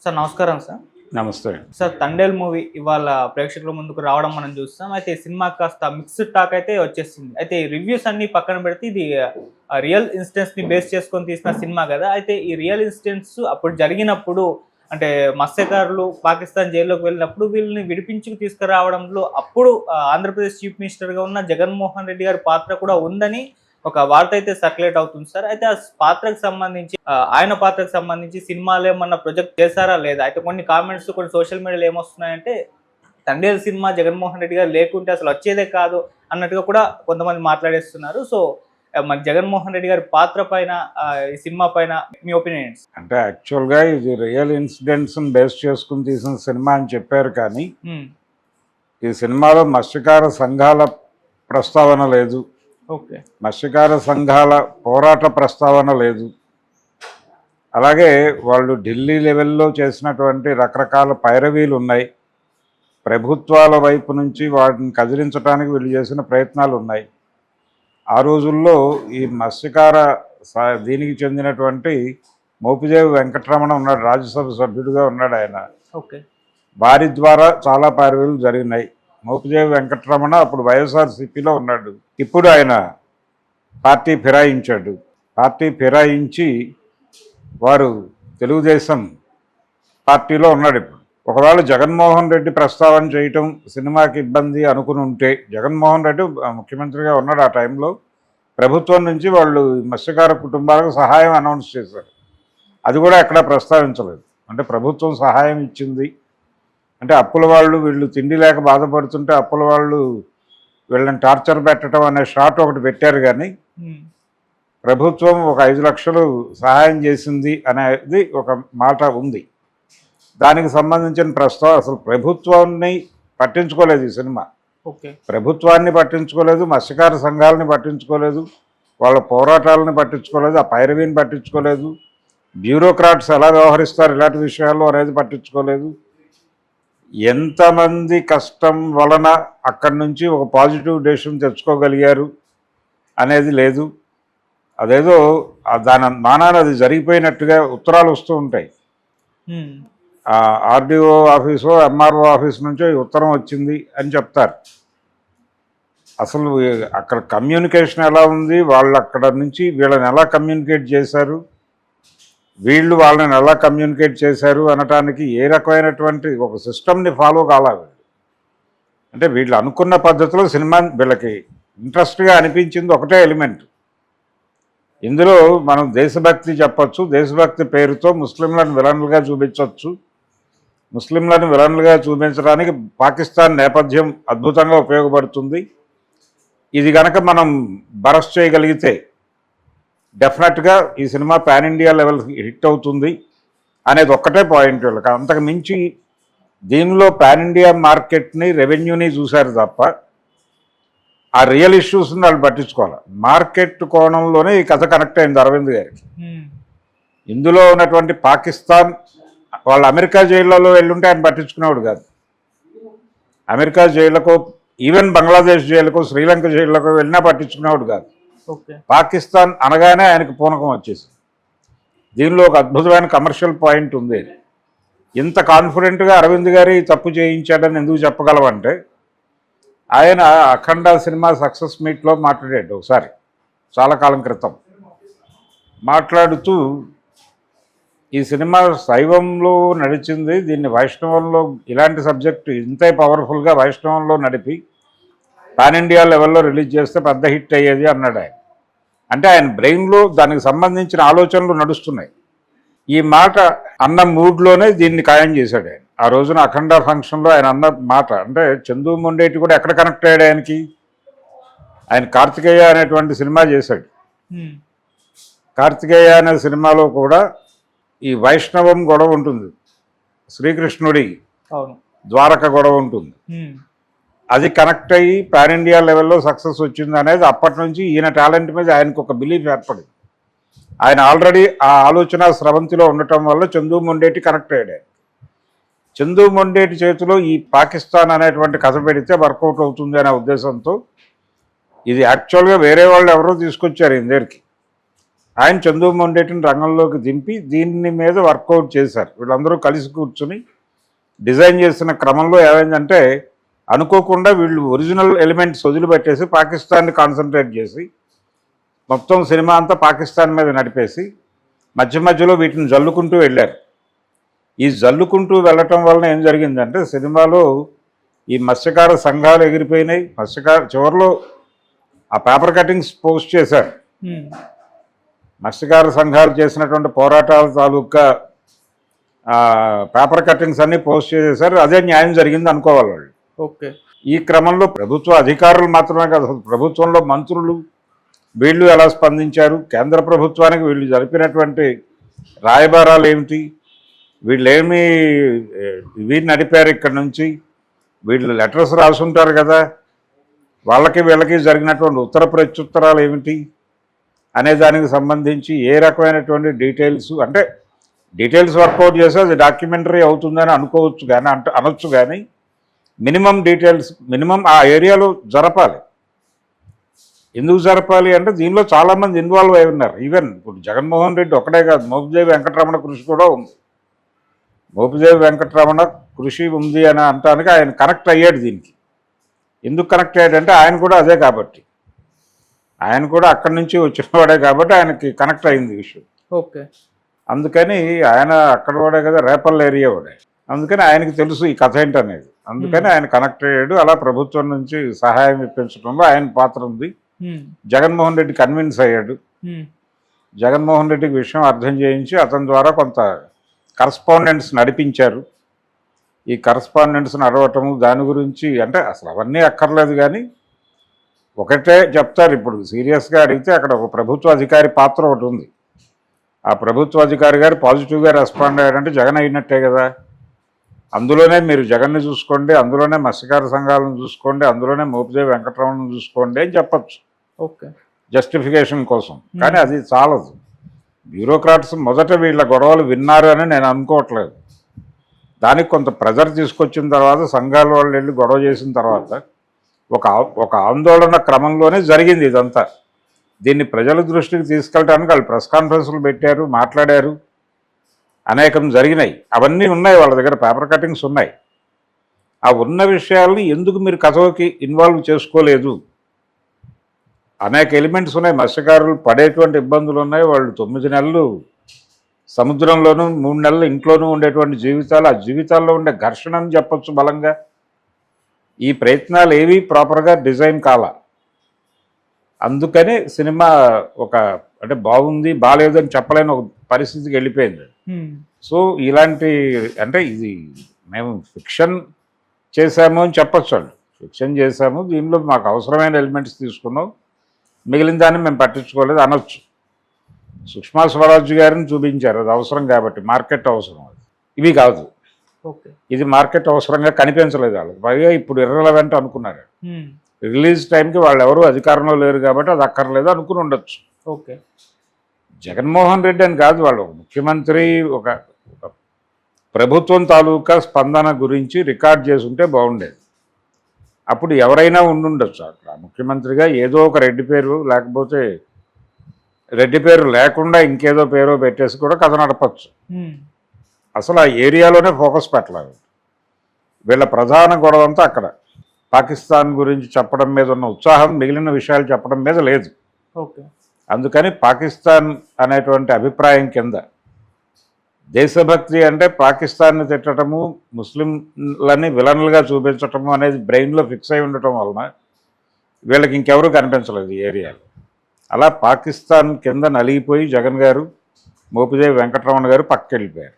Sir నమస్కారం sir. నమస్తే. Sir 'Thandel' movie ఇవాళ ప్రేక్షకుల ముందుకు రావడం మనం చూస్తాం. అయితే సినిమా కాస్త మిక్స్డ్ టాక్ అయితే వచ్చేసింది. అయితే ఈ రివ్యూస్ అన్ని పక్కన పెడితే ఇది రియల్ ఇన్సిడెంట్స్‌ని బేస్ చేసుకొని తీసిన సినిమా కదా! అయితే ఈ రియల్ ఇన్సిడెంట్స్ అప్పుడు జరిగినప్పుడు అంటే మత్స్యకారులు పాకిస్తాన్ జైల్లోకి వెళ్ళినప్పుడు వీళ్ళని విడిపించుకు తీసుకురావడంలో అప్పుడు ఆంధ్రప్రదేశ్ చీఫ్ మినిస్టర్‌గా ఉన్న జగన్మోహన్ రెడ్డి గారి పాత్ర కూడా ఉందని ఒక వార్త అయితే సర్క్యులేట్ అవుతుంది సార్. అయితే ఆ పాత్రకు సంబంధించి ఆయన పాత్రకు సంబంధించి సినిమాలో ఏమన్నా ప్రొజెక్ట్ చేశారా లేదా? అయితే కొన్ని కామెంట్స్ కొన్ని సోషల్ మీడియాలో ఏమొస్తున్నాయంటే 'తండేల్' సినిమా జగన్మోహన్ రెడ్డి గారు లేకుంటే అసలు వచ్చేదే కాదు అన్నట్టుగా కూడా కొంతమంది మాట్లాడేస్తున్నారు. సో మరి జగన్మోహన్ రెడ్డి గారి పాత్ర పైన ఈ సినిమా పైన మీ ఒపీనియన్ ఏంటి? అంటే యాక్చువల్‌గా ఇది రియల్ ఇన్సిడెంట్స్‌ని బేస్ చేసుకొని తీసిన సినిమా అని చెప్పారు కానీ ఈ సినిమాలో మత్స్యకార సంఘాల ప్రస్తావన లేదు. ఓకే. మత్స్యకార సంఘాల పోరాట ప్రస్తావన లేదు. అలాగే వాళ్ళు ఢిల్లీ లెవెల్లో చేసినటువంటి రకరకాల పైరవీలు ఉన్నాయి. ప్రభుత్వాల వైపు నుంచి వాటిని కదిలించడానికి వీళ్ళు చేసిన ప్రయత్నాలు ఉన్నాయి. ఆ రోజుల్లో ఈ మత్స్యకార దీనికి చెందినటువంటి మోపిదేవి వెంకటరమణ ఉన్నాడు, రాజ్యసభ సభ్యుడిగా ఉన్నాడు ఆయన. ఓకే. వారి ద్వారా చాలా పైరవీలు జరిగినాయి. మోపిదేవి వెంకటరమణ అప్పుడు వైఎస్ఆర్సీపీలో ఉన్నాడు. ఇప్పుడు ఆయన పార్టీ ఫిరాయించాడు. పార్టీ ఫిరాయించి వారు తెలుగుదేశం పార్టీలో ఉన్నాడు ఇప్పుడు. ఒకవేళ జగన్మోహన్ రెడ్డి ప్రస్తావన చేయటం సినిమాకి ఇబ్బంది అనుకుని ఉంటే, జగన్మోహన్ రెడ్డి ముఖ్యమంత్రిగా ఉన్నాడు ఆ టైంలో, ప్రభుత్వం నుంచి వాళ్ళు మత్స్యకార కుటుంబాలకు సహాయం అనౌన్స్ చేశారు. అది కూడా ఎక్కడా ప్రస్తావించలేదు. అంటే ప్రభుత్వం సహాయం ఇచ్చింది అంటే అప్పుల వాళ్ళు వీళ్ళు తిండి లేక బాధపడుతుంటే అప్పుల వాళ్ళు వీళ్ళని టార్చర్ పెట్టడం అనే షాట్ ఒకటి పెట్టారు. కానీ ప్రభుత్వం ఒక 5 లక్షలు సహాయం చేసింది అనేది ఒక మాట ఉంది. దానికి సంబంధించిన ప్రస్తావన అసలు ప్రభుత్వాన్ని పట్టించుకోలేదు ఈ సినిమా. ఓకే. ప్రభుత్వాన్ని పట్టించుకోలేదు, మత్స్యకార సంఘాలని పట్టించుకోలేదు, వాళ్ళ పోరాటాలను పట్టించుకోలేదు, ఆ పైరవీని పట్టించుకోలేదు, బ్యూరోక్రాట్స్ ఎలా వ్యవహరిస్తారు ఇలాంటి విషయాల్లో అనేది పట్టించుకోలేదు. ఎంతమంది కష్టం వలన అక్కడి నుంచి ఒక పాజిటివ్ డెసిషన్ తెచ్చుకోగలిగారు అనేది లేదు. అదేదో దాని మానాన అది జరిగిపోయినట్టుగా ఉత్తరాలు వస్తూ ఉంటాయి. ఆర్డీఓ ఆఫీసో ఎంఆర్ఓ ఆఫీస్ నుంచో ఈ ఉత్తరం వచ్చింది అని చెప్తారు. అసలు అక్కడ కమ్యూనికేషన్ ఎలా ఉంది, వాళ్ళు అక్కడ నుంచి వీళ్ళని ఎలా కమ్యూనికేట్ చేశారు, వీళ్ళు వాళ్ళని ఎలా కమ్యూనికేట్ చేశారు అనటానికి ఏ రకమైనటువంటి ఒక సిస్టమ్ని ఫాలో కావాలి. అంటే వీళ్ళు అనుకున్న పద్ధతిలో సినిమా వీళ్ళకి ఇంట్రెస్ట్గా అనిపించింది ఒకటే ఎలిమెంట్. ఇందులో మనం దేశభక్తి చెప్పచ్చు, దేశభక్తి పేరుతో ముస్లింలను విలన్లుగా చూపించవచ్చు. ముస్లింలను విలన్లుగా చూపించడానికి పాకిస్తాన్ నేపథ్యం అద్భుతంగా ఉపయోగపడుతుంది. ఇది కనుక మనం బరస్ట్ చేయగలిగితే డెఫినెట్గా ఈ cinema pan India level hit అవుతుంది అనేది ఒక్కటే పాయింట్. వీళ్ళకి అంతకు మించి దీనిలో పాన్ ఇండియా మార్కెట్ని రెవెన్యూని చూశారు తప్ప ఆ రియల్ ఇష్యూస్ని వాళ్ళు పట్టించుకోవాలి. మార్కెట్ కోణంలోనే ఈ కథ కనెక్ట్ అయింది అరవింద్ గారికి. ఇందులో ఉన్నటువంటి పాకిస్తాన్ వాళ్ళు అమెరికా జైళ్ళలో వెళ్ళుంటే ఆయన పట్టించుకునేవాడు కాదు. అమెరికా జైళ్ళకు, ఈవెన్ బంగ్లాదేశ్ జైలుకు, శ్రీలంక జైళ్ళకు వెళ్ళినా పట్టించుకునేవాడు కాదు. పాకిస్తాన్ అనగానే ఆయనకు పూనకం వచ్చేసింది. దీనిలో ఒక అద్భుతమైన కమర్షియల్ పాయింట్ ఉంది. ఇంత కాన్ఫిడెంట్గా అరవింద్ గారి తప్పు చేయించాడని ఎందుకు చెప్పగలమంటే, ఆయన అఖండ సినిమా సక్సెస్ మీట్లో మాట్లాడాడు ఒకసారి చాలా కాలం క్రితం. మాట్లాడుతూ ఈ సినిమా శైవంలో నడిచింది, దీన్ని వైష్ణవంలో ఇలాంటి సబ్జెక్టు ఇంతే పవర్ఫుల్గా వైష్ణవంలో నడిపి పాన్ ఇండియా లెవెల్లో రిలీజ్ చేస్తే పెద్ద హిట్ అయ్యేది అన్నాడు ఆయన. అంటే ఆయన బ్రెయిన్లో దానికి సంబంధించిన ఆలోచనలు నడుస్తున్నాయి. ఈ మాట అన్న మూడ్లోనే దీన్ని ఖాయం చేశాడు ఆయన. ఆ రోజున అఖండ ఫంక్షన్లో ఆయన అన్న మాట అంటే చందు మొండేటి కూడా ఎక్కడ కనెక్ట్ అయ్యాడు ఆయనకి. ఆయన కార్తికేయ అనేటువంటి సినిమా చేశాడు. కార్తికేయ అనే సినిమాలో కూడా ఈ వైష్ణవం గొడవ ఉంటుంది, శ్రీకృష్ణుడి ద్వారక గొడవ ఉంటుంది. అది కనెక్ట్ అయ్యి పాన్ ఇండియా లెవెల్లో సక్సెస్ వచ్చింది అనేది అప్పటి నుంచి ఈయన టాలెంట్ మీద ఆయనకు ఒక బిలీఫ్ ఏర్పడింది. ఆయన ఆల్రెడీ ఆ ఆలోచన స్రవంతిలో ఉండటం వల్ల చందు మొండేటి కనెక్ట్ అయ్యాడు. చందు మొండేటి చేతిలో ఈ పాకిస్తాన్ అనేటువంటి కథ పెడితే వర్కౌట్ అవుతుంది అనే ఉద్దేశంతో ఇది యాక్చువల్గా వేరే వాళ్ళు ఎవరో తీసుకొచ్చారు ఈయన దగ్గరికి. ఆయన చంద్రమోహన్ రెడ్డిని రంగంలోకి దింపి దీని మీద వర్కౌట్ చేశారు. వీళ్ళందరూ కలిసి కూర్చుని డిజైన్ చేసిన క్రమంలో ఏమైందంటే అనుకోకుండా వీళ్ళు ఒరిజినల్ ఎలిమెంట్స్ వదిలిపెట్టేసి పాకిస్తాన్ని కాన్సన్ట్రేట్ చేసి మొత్తం సినిమా అంతా పాకిస్తాన్ మీద నడిపేసి మధ్య మధ్యలో వీటిని జల్లుకుంటూ వెళ్ళారు. ఈ జల్లుకుంటూ వెళ్ళటం వలన ఏం జరిగిందంటే సినిమాలో ఈ మత్స్యకార సంఘాలు ఎగిరిపోయినాయి. చివరిలో ఆ పేపర్ కటింగ్స్ పోస్ట్ చేశారు. మత్స్యకార సంఘాలు చేసినటువంటి పోరాటాల తాలూకా పేపర్ కటింగ్స్ అన్నీ పోస్ట్ చేసేసారు. అదే న్యాయం జరిగింది అనుకోవాలి వాళ్ళు. ఓకే. ఈ క్రమంలో ప్రభుత్వ అధికారులు మాత్రమే కాదు, అసలు ప్రభుత్వంలో మంత్రులు వీళ్ళు ఎలా స్పందించారు, కేంద్ర ప్రభుత్వానికి వీళ్ళు జరిపినటువంటి రాయబారాలు ఏమిటి, వీళ్ళేమి వీళ్ళు నడిపారు ఇక్కడ నుంచి, వీళ్ళు లెటర్స్ రాసుంటారు కదా, వాళ్ళకి వీళ్ళకి జరిగినటువంటి ఉత్తర ప్రత్యుత్తరాలు ఏమిటి అనే దానికి సంబంధించి ఏ రకమైనటువంటి డీటెయిల్స్ వర్కౌట్ చేస్తే అది డాక్యుమెంటరీ అవుతుందని అనుకోవచ్చు కానీ అనొచ్చు కానీ మినిమం ఆ ఏరియాలో జరపాలి. ఎందుకు జరపాలి అంటే దీనిలో చాలామంది ఇన్వాల్వ్ అయి ఉన్నారు. ఈవెన్ ఇప్పుడు జగన్మోహన్ రెడ్డి ఒకటే కాదు, మోపిదేవి వెంకటరమణ కృషి కూడా ఉంది. మోపిదేవి వెంకటరమణ కృషి ఉంది అని అనటానికి ఆయన కనెక్ట్ అయ్యాడు దీనికి. ఎందుకు కనెక్ట్ అయ్యాడంటే ఆయన కూడా అదే కాబట్టి, ఆయన కూడా అక్కడి నుంచి వచ్చినవాడే కాబట్టి ఆయనకి కనెక్ట్ అయింది విషయం. ఓకే. అందుకని ఆయన అక్కడ వాడే కదా, రేపల్ ఏరియా వాడే, అందుకని ఆయనకి తెలుసు ఈ కథ ఏంటనేది. అందుకని ఆయన కనెక్ట్ అయ్యాడు. అలా ప్రభుత్వం నుంచి సహాయం ఇప్పించడంలో ఆయన పాత్ర ఉంది. జగన్మోహన్ రెడ్డి కన్విన్స్ అయ్యాడు. జగన్మోహన్ రెడ్డికి విషయం అర్థం చేయించి అతని ద్వారా కొంత కరస్పాండెంట్స్ నడిపించారు. ఈ కరస్పాండెంట్స్ నడవటము దాని గురించి అంటే అసలు అవన్నీ అక్కర్లేదు కానీ ఒకటే చెప్తారు. ఇప్పుడు సీరియస్గా అడిగితే అక్కడ ఒక ప్రభుత్వ అధికారి పాత్ర ఒకటి ఉంది. ఆ ప్రభుత్వ అధికారి గారు పాజిటివ్గా రెస్పాండ్ అయ్యారంటే జగన్ అయినట్టే కదా. అందులోనే మీరు జగన్ని చూసుకోండి, అందులోనే మత్స్యకార సంఘాలను చూసుకోండి, అందులోనే మోపిదేవి వెంకటరమణను చూసుకోండి అని చెప్పచ్చు. ఓకే. జస్టిఫికేషన్ కోసం. కానీ అది చాలదు. బ్యూరోక్రాట్స్ మొదట వీళ్ళ గొడవలు విన్నారు అని నేను అనుకోవట్లేదు. దానికి కొంత ప్రెజర్ తీసుకొచ్చిన తర్వాత సంఘాల వాళ్ళు వెళ్ళి గొడవ చేసిన తర్వాత ఒక ఆందోళన క్రమంలోనే జరిగింది ఇదంతా. దీన్ని ప్రజల దృష్టికి తీసుకెళ్ళడానికి వాళ్ళు ప్రెస్ కాన్ఫరెన్స్లు పెట్టారు, మాట్లాడారు, అనేకం జరిగినాయి. అవన్నీ ఉన్నాయి వాళ్ళ దగ్గర, పేపర్ కటింగ్స్ ఉన్నాయి. ఆ ఉన్న విషయాల్ని ఎందుకు మీరు కథలోకి ఇన్వాల్వ్ చేసుకోలేదు? అనేక ఎలిమెంట్స్ ఉన్నాయి. మత్స్యకారులు పడేటువంటి ఇబ్బందులు ఉన్నాయి. వాళ్ళు 9 నెలలు సముద్రంలోనూ 3 నెలలు ఇంట్లోనూ ఉండేటువంటి జీవితాలు, ఆ జీవితాల్లో ఉండే ఘర్షణ అని చెప్పచ్చు బలంగా. ఈ ప్రయత్నాలు ఏవి ప్రాపర్గా డిజైన్ కాల. అందుకనే సినిమా అంటే బాగుంది బాగాలేదు అని చెప్పలేని ఒక పరిస్థితికి వెళ్ళిపోయింది. సో ఇలాంటి అంటే ఇది మేము ఫిక్షన్ చేశాము అని చెప్పచ్చు. వాళ్ళు ఫిక్షన్ చేశాము, దీనిలో మాకు అవసరమైన ఎలిమెంట్స్ తీసుకున్నాం, మిగిలిన దాన్ని మేము పట్టించుకోలేదు అనొచ్చు. సుష్మా స్వరాజ్ గారిని చూపించారు, అది అవసరం కాబట్టి, మార్కెట్ అవసరం. అది ఇవి కాదు. ఓకే. ఇది మార్కెట్ అవసరంగా కనిపించలేదు వాళ్ళకి. పైగా ఇప్పుడు ఇర్రెలవెంట్ అనుకున్నారు. రిలీజ్ టైంకి వాళ్ళు ఎవరు అధికారంలో లేరు కాబట్టి అది అక్కర్లేదు అనుకుని ఉండొచ్చు. ఓకే. జగన్మోహన్ రెడ్డి అని కాదు, వాళ్ళు ముఖ్యమంత్రి ఒక ప్రభుత్వం తాలూకా స్పందన గురించి రికార్డ్ చేసుంటే బాగుండేది. అప్పుడు ఎవరైనా ఉండుండొచ్చు అక్కడ ముఖ్యమంత్రిగా. ఏదో ఒక రెడ్డి పేరు, లేకపోతే రెడ్డి పేరు లేకుండా ఇంకేదో పేరో పెట్టేసి కూడా కథ నడపచ్చు. అసలు ఆ ఏరియాలోనే ఫోకస్ పెట్టలేదు. వీళ్ళ ప్రధాన గొడవ అంతా అక్కడ పాకిస్తాన్ గురించి చెప్పడం మీద ఉన్న ఉత్సాహం మిగిలిన విషయాలు చెప్పడం మీద లేదు. ఓకే. అందుకని పాకిస్తాన్ అనేటువంటి అభిప్రాయం కింద దేశభక్తి అంటే పాకిస్తాన్ని తిట్టడము, ముస్లింలని విలన్లుగా చూపించటము అనేది బ్రెయిన్లో ఫిక్స్ అయి ఉండటం వలన వీళ్ళకి ఇంకెవరూ కనిపించలేదు ఈ ఏరియాలో. అలా పాకిస్తాన్ కింద నలిగిపోయి జగన్ గారు, మోపిదేవి వెంకటరమణ గారు పక్కకి వెళ్ళిపోయారు.